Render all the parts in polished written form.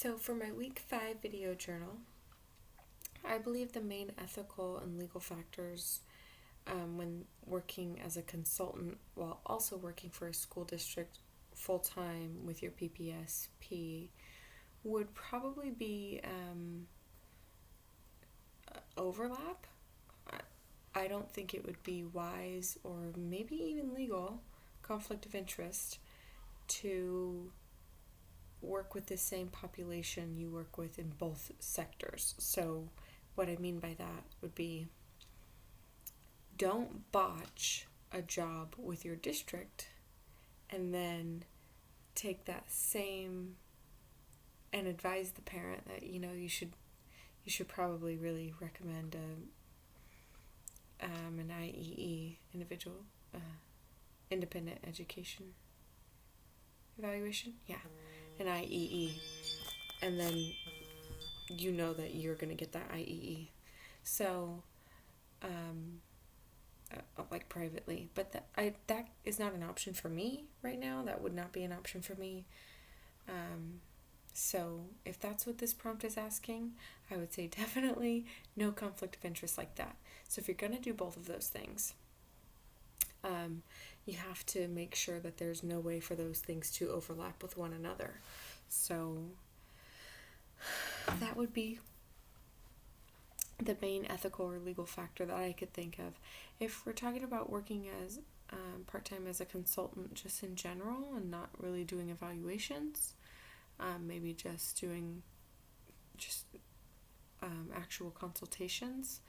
So for my week 5 video journal, I believe the main ethical and legal factors when working as a consultant while also working for a school district full time with your PPSP would probably be overlap. I don't think it would be wise or maybe even legal, conflict of interest, to work with the same population you work with in both sectors. So what I mean by that would be, don't botch a job with your district and then take that same and advise the parent that you should probably really recommend an IEE, individual independent education evaluation, an IEE, and then you know that you're going to get that IEE. So like privately, but that is not an option for me right now. That would not be an option for me. So if that's what this prompt is asking, I would say definitely no conflict of interest like that. So if you're going to do both of those things, you have to make sure that there's no way for those things to overlap with one another. So that would be the main ethical or legal factor that I could think of. If we're talking about working as part-time as a consultant just in general and not really doing evaluations, maybe just doing actual consultations,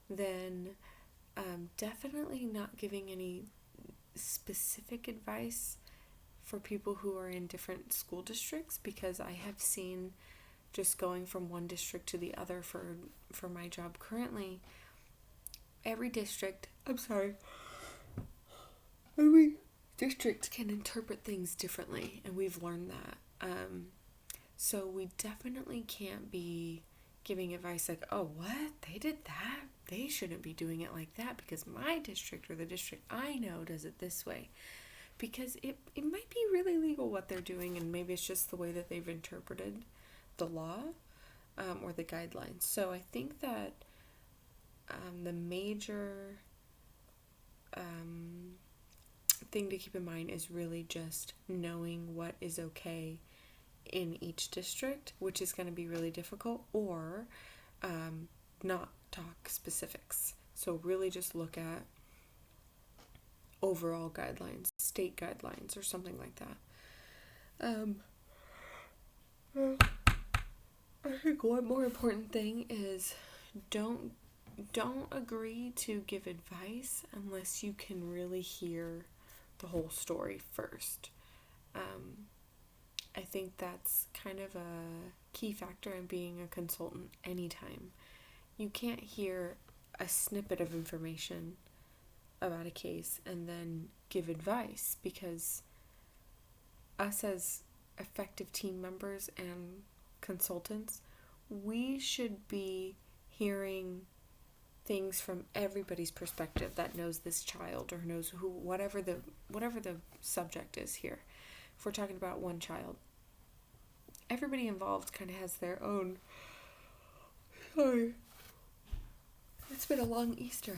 then definitely not giving any specific advice for people who are in different school districts, because I have seen, just going from one district to the other for my job currently, every district can interpret things differently, and we've learned that. So we definitely can't be giving advice like, oh, what? They did that? They shouldn't be doing it like that because my district or the district I know does it this way. Because it might be really legal what they're doing, and maybe it's just the way that they've interpreted the law or the guidelines. So I think that the major thing to keep in mind is really just knowing what is okay in each district, which is going to be really difficult, or not talk specifics. So really just look at overall guidelines, state guidelines, or something like that. I think one more important thing is don't agree to give advice unless you can really hear the whole story first. I think that's kind of a key factor in being a consultant anytime. You can't hear a snippet of information about a case and then give advice, because us as effective team members and consultants, we should be hearing things from everybody's perspective that knows this child or knows whatever the subject is here. If we're talking about one child, everybody involved kind of has their own. Sorry, it's been a long Easter,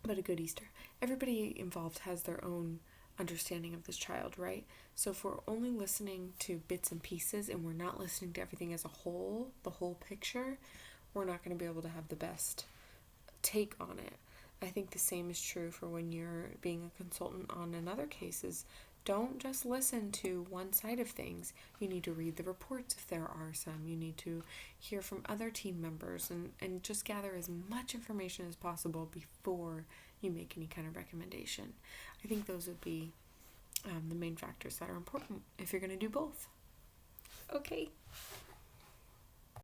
but a good Easter. Everybody involved has their own understanding of this child, right? So if we're only listening to bits and pieces and we're not listening to everything as a whole, the whole picture, we're not going to be able to have the best take on it. I think the same is true for when you're being a consultant on another cases. Don't just listen to one side of things. You need to read the reports if there are some. You need to hear from other team members and just gather as much information as possible before you make any kind of recommendation. I think those would be the main factors that are important if you're going to do both. Okay.